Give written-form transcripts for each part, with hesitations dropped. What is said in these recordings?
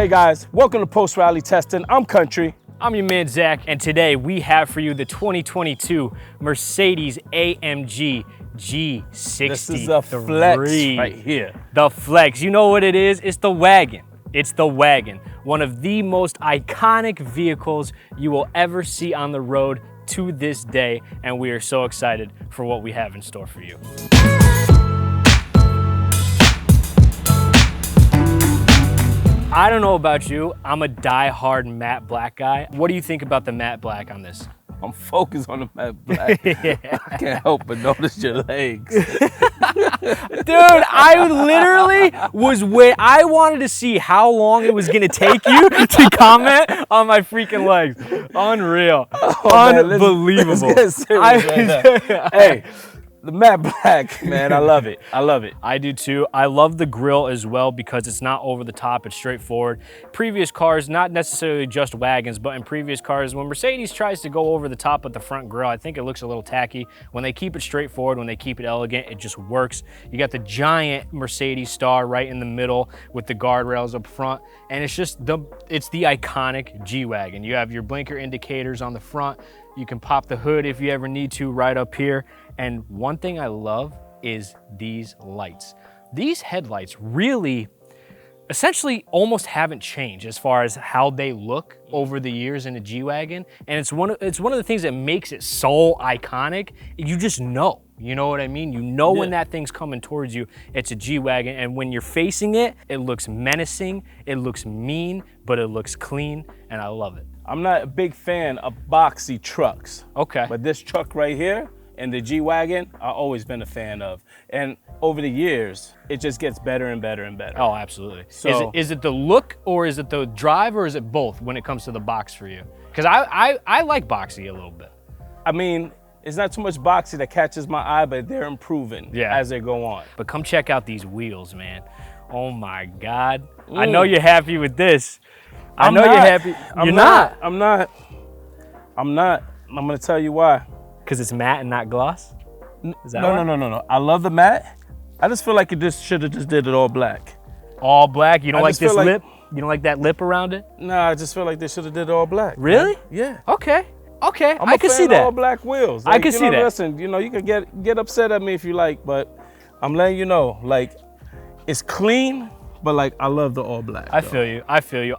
Hey guys, welcome to Post Rally Testing. I'm Country. I'm your man Zach, and today we have for you the 2022 Mercedes AMG G63. This is a flex right here. The flex. You know what it is? It's the wagon. It's the wagon. One of the most iconic vehicles you will ever see on the road to this day, and we are so excited for what we have in store for you. I don't know about you, I'm a die-hard matte black guy. What do you think about the matte black on this? I'm focused on the matte black. Yeah. I can't help but notice your legs. Dude, I literally was I wanted to see how long it was gonna take you to comment on my freaking legs. Unreal. Unbelievable. Let's get serious right now. Hey, the matte black, man, I love it. I love it. I do too. I love the grille as well because it's not over the top, it's straightforward. Previous cars, not necessarily just wagons, but in previous cars, when Mercedes tries to go over the top of the front grille, I think it looks a little tacky. When they keep it straightforward, when they keep it elegant, it just works. You got the giant Mercedes star right in the middle with the guardrails up front, and it's the iconic G Wagon. You have your blinker indicators on the front. You can pop the hood if you ever need to right up here. And one thing I love is these lights. These headlights really, essentially almost haven't changed as far as how they look over the years in a G Wagon. And it's one of the things that makes it so iconic. You just know, you know what I mean? You know when that thing's coming towards you, it's a G Wagon. And when you're facing it, it looks menacing, it looks mean, but it looks clean, and I love it. I'm not a big fan of boxy trucks. Okay. But this truck right here and the G Wagon, I've always been a fan of. And over the years, it just gets better and better and better. Oh, absolutely. So, is it the look, or is it the drive, or is it both when it comes to the box for you? Because I like boxy a little bit. I mean, it's not too much boxy that catches my eye, but they're improving as they go on. But come check out these wheels, man. Oh my God. I know you're happy with this. I know you're happy. You're not. I'm not. I'm gonna tell you why. Because it's matte and not gloss? Is that No. I love the matte. I just feel like it just should have just did it all black. All black? You don't like this lip? You don't like that lip around it? No, I just feel like they should have did it all black. Really? Man. Yeah. Okay. Okay. I can see that. All black wheels. I can see that. Listen, you know, you can get upset at me if you like, but I'm letting you know, like, it's clean. But like, I love the all black. I feel you.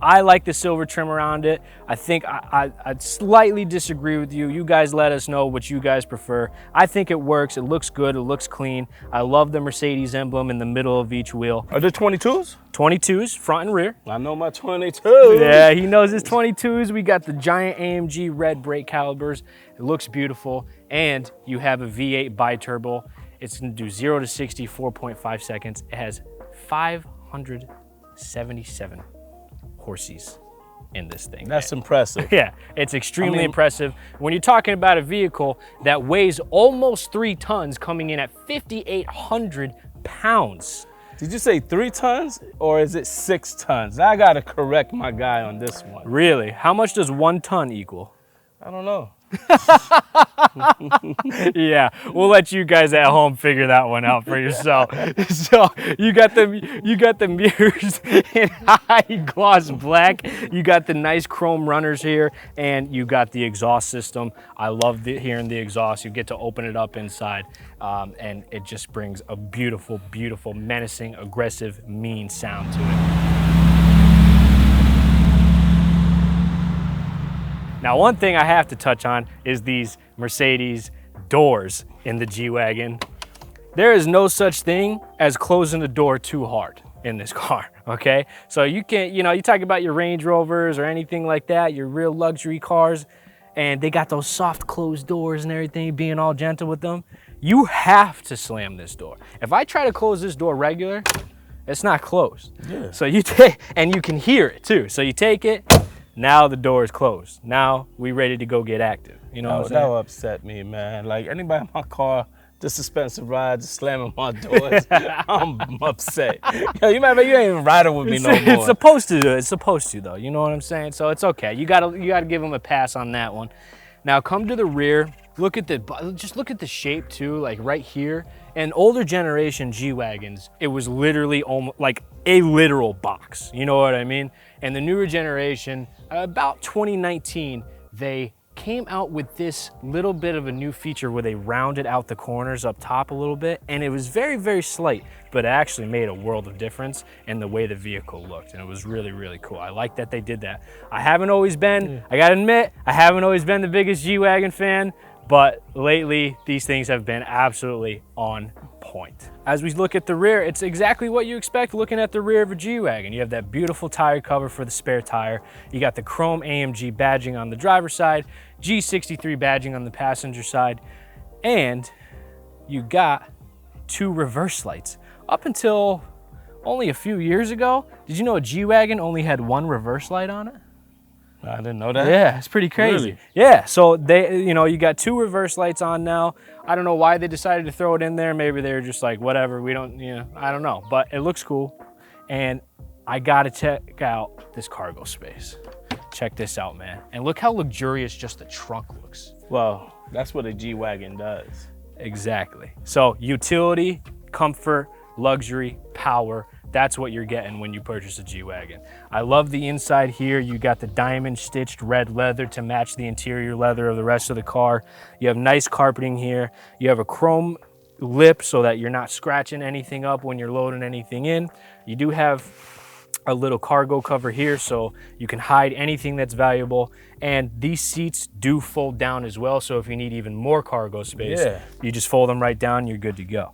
I like the silver trim around it. I think I slightly disagree with you. You guys let us know what you guys prefer. I think it works. It looks good. It looks clean. I love the Mercedes emblem in the middle of each wheel. Are there 22s? 22s, front and rear. I know my 22s. Yeah, he knows his 22s. We got the giant AMG red brake calipers. It looks beautiful. And you have a V8 bi-turbo. It's gonna do 0 to 60, 4.5 seconds. It has 577 horses in this thing. That's impressive. Yeah, it's extremely impressive. When you're talking about a vehicle that weighs almost 3 tons, coming in at 5,800 pounds. Did you say 3 tons or is it 6 tons? I gotta correct my guy on this one. Really? How much does 1 ton equal? I don't know. Yeah, we'll let you guys at home figure that one out for yourself. So you got the mirrors in high gloss black. You got the nice chrome runners here, and you got the exhaust system. I love hearing the exhaust. You get to open it up inside, and it just brings a beautiful, beautiful, menacing, aggressive, mean sound to it. Now, one thing I have to touch on is these Mercedes doors in the G Wagon. There is no such thing as closing the door too hard in this car, okay? So you can't, you talk about your Range Rovers or anything like that, your real luxury cars, and they got those soft closed doors and everything, being all gentle with them. You have to slam this door. If I try to close this door regular, it's not closed. Yeah. So you take, and you can hear it too. So you take it, now the door is closed. Now we ready to go get active. You know what I'm saying? That would upset me, man. Like, anybody in my car, this expensive ride, just slamming my doors, I'm upset. Yo, you ain't even riding with me no more. It's supposed to do. It's supposed to though. You know what I'm saying? So it's okay. You gotta give them a pass on that one. Now come to the rear. Just look at the shape too, like right here. And older generation G Wagons, it was literally almost like a literal box. You know what I mean? And the newer generation, about 2019, they came out with this little bit of a new feature where they rounded out the corners up top a little bit, and it was very, very slight, but it actually made a world of difference in the way the vehicle looked, and it was really, really cool. I like that they did that. I haven't always been, I gotta admit, I haven't always been the biggest G-Wagon fan, but lately these things have been absolutely on point. As we look at the rear, it's exactly what you expect looking at the rear of a G-Wagon. You have that beautiful tire cover for the spare tire. You got the chrome AMG badging on the driver's side, G63 badging on the passenger side, and you got 2 reverse lights. Up until only a few years ago, did you know a G-Wagon only had 1 reverse light on it? I didn't know that. Yeah, it's pretty crazy. Really? Yeah, so they, you got 2 reverse lights on now. I don't know why they decided to throw it in there. Maybe they were just like, whatever, we don't, I don't know. But it looks cool. And I gotta check out this cargo space. Check this out, man. And look how luxurious just the trunk looks. Well, that's what a G-Wagon does. Exactly. So utility, comfort, luxury, power, that's what you're getting when you purchase a G-Wagon. I love the inside here. You got the diamond stitched red leather to match the interior leather of the rest of the car. You have nice carpeting here. You have a chrome lip so that you're not scratching anything up when you're loading anything in. You do have a little cargo cover here so you can hide anything that's valuable. And these seats do fold down as well. So if you need even more cargo space, you just fold them right down, you're good to go.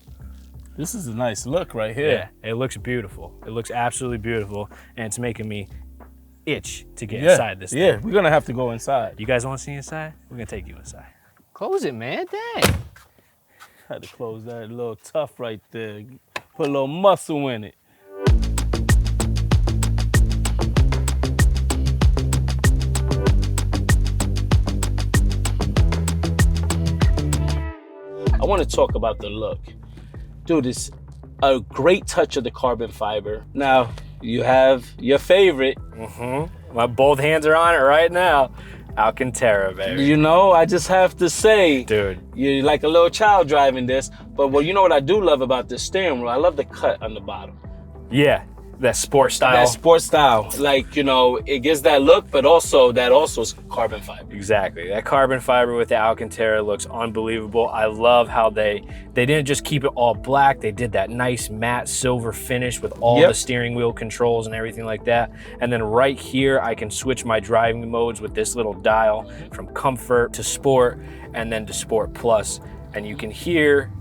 This is a nice look right here. Yeah, it looks beautiful. It looks absolutely beautiful, and it's making me itch to get inside this thing. Yeah, we're gonna have to go inside. You guys want to see inside? We're gonna take you inside. Close it, man. Dang. Had to close that. A little tough right there. Put a little muscle in it. I want to talk about the look. Dude, it's a great touch of the carbon fiber. Now, you have your favorite. My both hands are on it right now. Alcantara, baby. You know, I just have to say, dude, you're like a little child driving this. But well, you know what I do love about this steering wheel? I love the cut on the bottom. Yeah, that sport style. That sport style. Like, it gives that look, but also that also is carbon fiber. Exactly. That carbon fiber with the Alcantara looks unbelievable. I love how they didn't just keep it all black. They did that nice matte silver finish with all the steering wheel controls and everything like that. And then right here, I can switch my driving modes with this little dial from comfort to sport and then to sport plus. And you can hear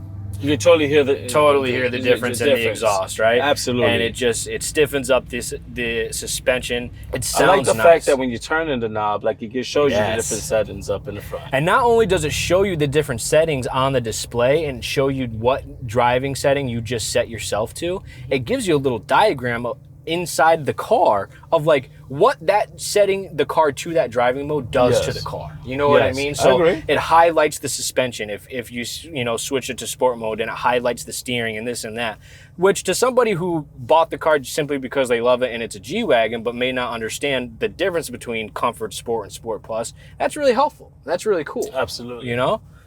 you can totally hear the difference in the exhaust, right? Absolutely. And it stiffens up the suspension. It sounds I like the nice. fact that when you turn in the knob, like it shows you the different settings up in the front. And not only does it show you the different settings on the display and show you what driving setting you just set yourself to, it gives you a little diagram inside the car of like what that setting the car to that driving mode does to the car. You know what I mean? So it highlights the suspension if you switch it to sport mode, and it highlights the steering and this and that, which to somebody who bought the car simply because they love it and it's a G-Wagon but may not understand the difference between comfort, sport, and sport plus, that's really helpful. That's really cool. Absolutely.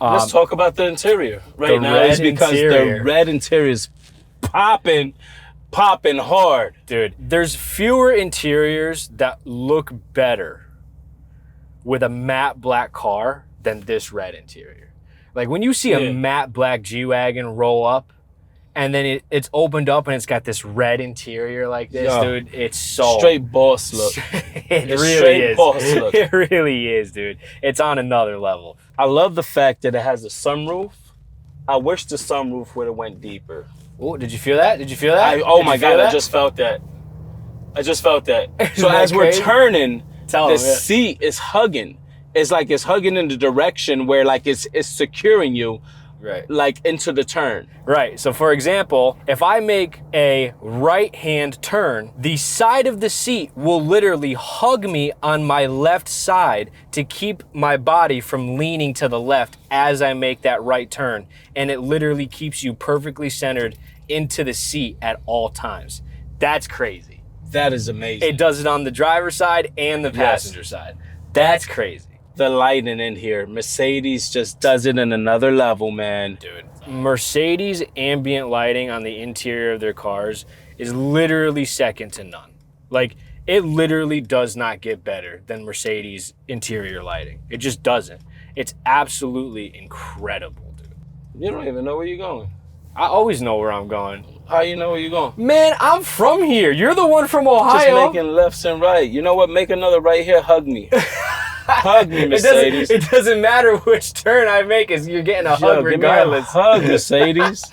Let's talk about the interior right now. It's because the red interior is popping hard. Dude, there's fewer interiors that look better with a matte black car than this red interior. Like when you see a matte black G-Wagon roll up and then it's opened up and it's got this red interior like this, dude, it's so... straight boss look. It really is. Boss look. It really is, dude. It's on another level. I love the fact that it has a sunroof. I wish the sunroof would have went deeper. Oh, did you feel that? Did you feel that? Oh my God, I just felt that. So as we're turning, the seat is hugging. It's like it's hugging in the direction where like it's securing you, like into the turn. Right, so for example, if I make a right-hand turn, the side of the seat will literally hug me on my left side to keep my body from leaning to the left as I make that right turn. And it literally keeps you perfectly centered into the seat at all times. That's crazy. That is amazing. It does it on the driver's side and the passenger side. That's crazy. The lighting in here, Mercedes just does it in another level, man. Dude, Mercedes ambient lighting on the interior of their cars is literally second to none. Like, It literally does not get better than Mercedes interior lighting. It just doesn't. It's absolutely incredible, dude. You don't even know where you're going. I always know where I'm going. How you know where you're going? Man, I'm from here. You're the one from Ohio. Just making lefts and right. You know what? Make another right here. Hug me. Hug me, Mercedes. It doesn't matter which turn I make, is you're getting a hug regardless. Give me a hug, Mercedes.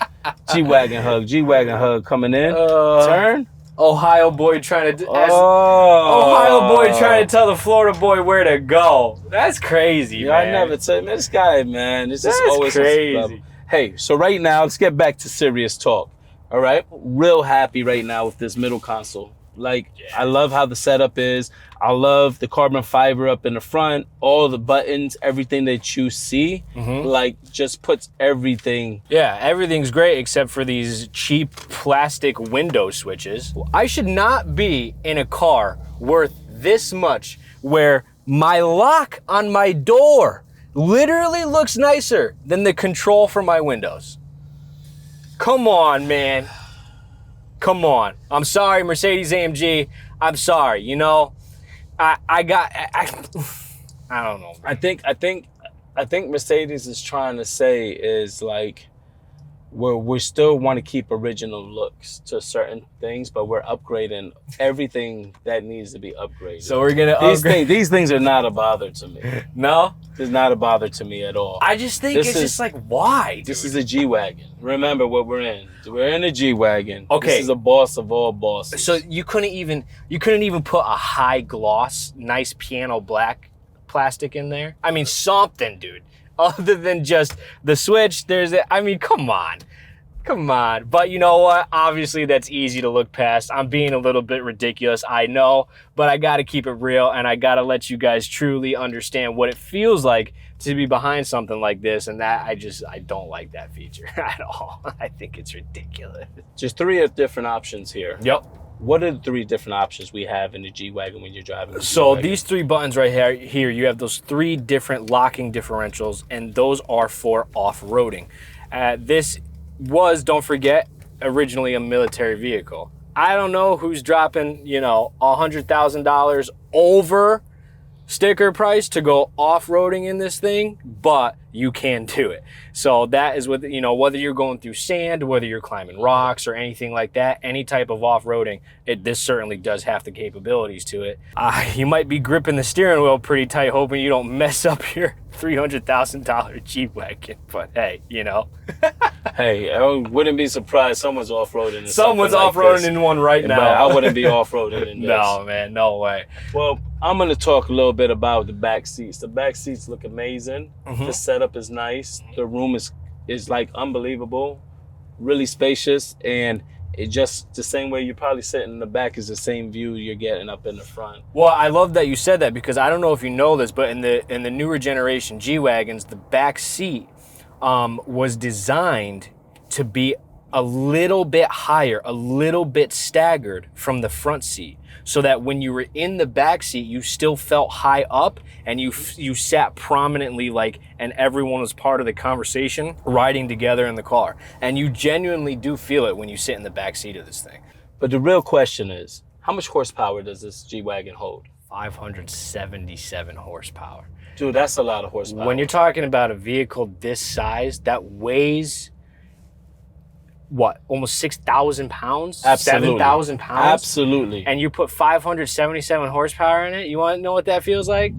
G Wagon hug. G Wagon hug coming in. Turn. Ohio boy trying to Ohio boy trying to tell the Florida boy where to go. That's crazy, man. I never said, man, this guy, man, this is That's always crazy. Hey, so right now, let's get back to serious talk. All right, real happy right now with this middle console. Like, I love how the setup is. I love the carbon fiber up in the front, all the buttons, everything that you see, like, just puts everything. Yeah, everything's great except for these cheap plastic window switches. I should not be in a car worth this much where my lock on my door literally looks nicer than the control for my windows. Come on, man. Come on. I'm sorry, Mercedes AMG. I'm sorry. You know, I don't know. I think Mercedes is trying to say is like, we still want to keep original looks to certain things, but we're upgrading everything that needs to be upgraded. So we're gonna upgrade. These things are not a bother to me. No, it's not a bother to me at all. I just think it's just like, why? Dude? This is a G Wagon. Remember what we're in. We're in a G Wagon. Okay, this is a boss of all bosses. So you couldn't even put a high gloss, nice piano black plastic in there. I mean, something, dude. Other than just the switch, I mean, come on. But you know what? Obviously, that's easy to look past. I'm being a little bit ridiculous, I know, but I got to keep it real, and I got to let you guys truly understand what it feels like to be behind something like this, and that I don't like that feature at all. I think it's ridiculous. Just 3 different options here. Yep. What are the 3 different options we have in the G Wagon when you're driving? So these 3 buttons right here, you have those 3 different locking differentials, and those are for off-roading. This was, don't forget, originally a military vehicle. I don't know who's dropping, you know, $100,000 over sticker price to go off-roading in this thing, but you can do it. So that is what, you know, whether you're going through sand, whether you're climbing rocks or anything like that, any type of off-roading, this certainly does have the capabilities to it. You might be gripping the steering wheel pretty tight, hoping you don't mess up your $300,000 G Wagon, but hey, you know. Hey, I wouldn't be surprised someone's off-roading. Someone's off-roading in one right now. But I wouldn't be off-roading in this. No, man, no way. Well, I'm going to talk a little bit about the back seats. The back seats look amazing. The setup is nice. The room is like unbelievable, really spacious, and it just the same way you're probably sitting in the back is the same view you're getting up in the front. Well, I love that you said that, because I don't know if you know this, but in the newer generation G Wagons, the back seat was designed to be a little bit higher, a little bit staggered from the front seat, so that when you were in the back seat, you still felt high up and you sat prominently, like, and everyone was part of the conversation riding together in the car. And you genuinely do feel it when you sit in the back seat of this thing. But the real question is, how much horsepower does this G Wagon hold? 577 horsepower. Dude, that's a lot of horsepower. When you're talking about a vehicle this size that weighs, what, almost 6,000 pounds? Absolutely. 7,000 pounds? Absolutely. And you put 577 horsepower in it? You want to know what that feels like?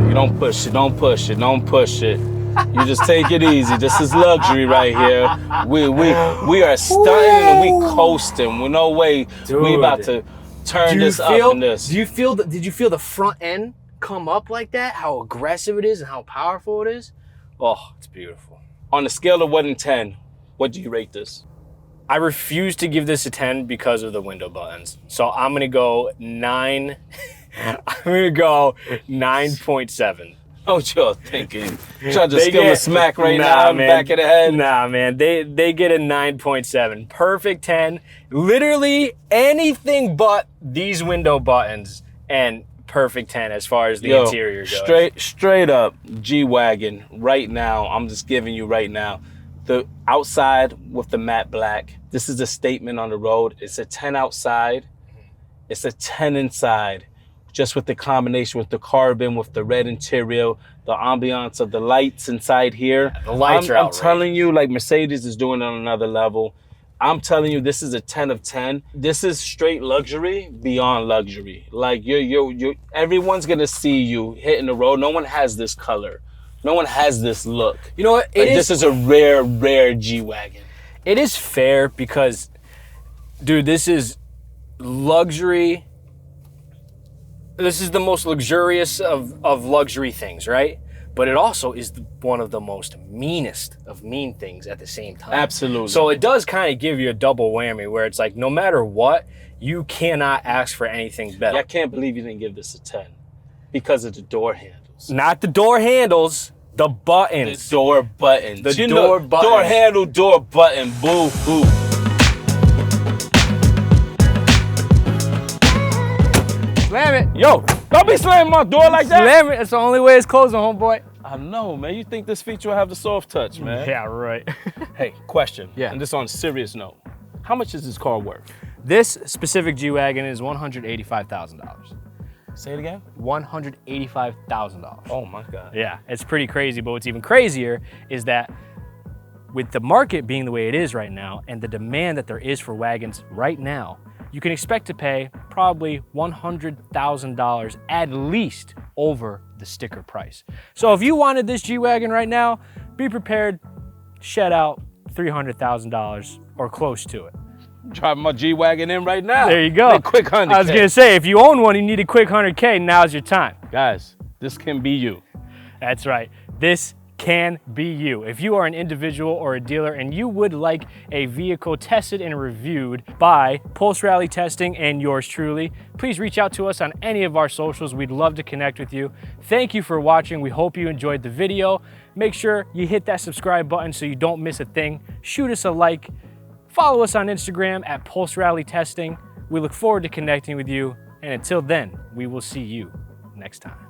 You don't push it, don't push it, don't push it. You just take it easy. This is luxury right here. We are stunting and we coasting. With no way. Dude, we about to turn this up in this. Did you feel the front end come up like that? How aggressive it is and how powerful it is? Oh, it's beautiful. On a scale of 1 to 10, what do you rate this? I refuse to give this a 10 because of the window buttons. So I'm gonna go 9. I'm gonna go 9.7. Oh, you're thinking. Trying to just give him a smack right now in the back of the head. Nah, man. They get a 9.7. Perfect 10. Literally anything but these window buttons, and perfect 10 as far as the interior goes. Straight up G Wagon right now. I'm just giving you right now. The outside with the matte black. This is a statement on the road. It's a 10 outside. It's a 10 inside, just with the combination with the carbon, with the red interior, the ambiance of the lights inside here. The lights are I'm outrageous. telling you, like, Mercedes is doing it on another level. I'm telling you, this is a 10 of 10. This is straight luxury beyond luxury. Like, everyone's gonna see you hitting the road. No one has this color. No one has this look. You know what? This is a rare G-Wagon. It is fair because, dude, this is luxury. This is the most luxurious of luxury things, right? But it also is one of the most meanest of mean things at the same time. Absolutely. So it does kind of give you a double whammy where it's like, no matter what, you cannot ask for anything better. I can't believe you didn't give this a 10 because of the door handles. Not the door handles, the buttons. The door buttons. The door buttons. Door handle, door button, boo, boo. Slam it. Yo, don't be slamming my door like that. Slam it. It's the only way it's closing, homeboy. I know, man. You think this feature will have the soft touch, man? Yeah, right. Hey, question. Yeah. And this on a serious note. How much is this car worth? This specific G-Wagon is $185,000. Say it again. $185,000. Oh my God. Yeah, it's pretty crazy, but what's even crazier is that with the market being the way it is right now and the demand that there is for wagons right now, you can expect to pay probably $100,000 at least over the sticker price. So if you wanted this G-Wagon right now, be prepared to shed out $300,000 or close to it. Driving my G-Wagon in right now. There you go. A quick 100K. I was gonna say, if you own one, you need a quick 100K, now's your time. Guys, this can be you. That's right. This can be you. If you are an individual or a dealer and you would like a vehicle tested and reviewed by Pulse Rally Testing and yours truly, please reach out to us on any of our socials. We'd love to connect with you. Thank you for watching. We hope you enjoyed the video. Make sure you hit that subscribe button so you don't miss a thing. Shoot us a like. Follow us on Instagram at Pulse Rally Testing. We look forward to connecting with you. And until then, we will see you next time.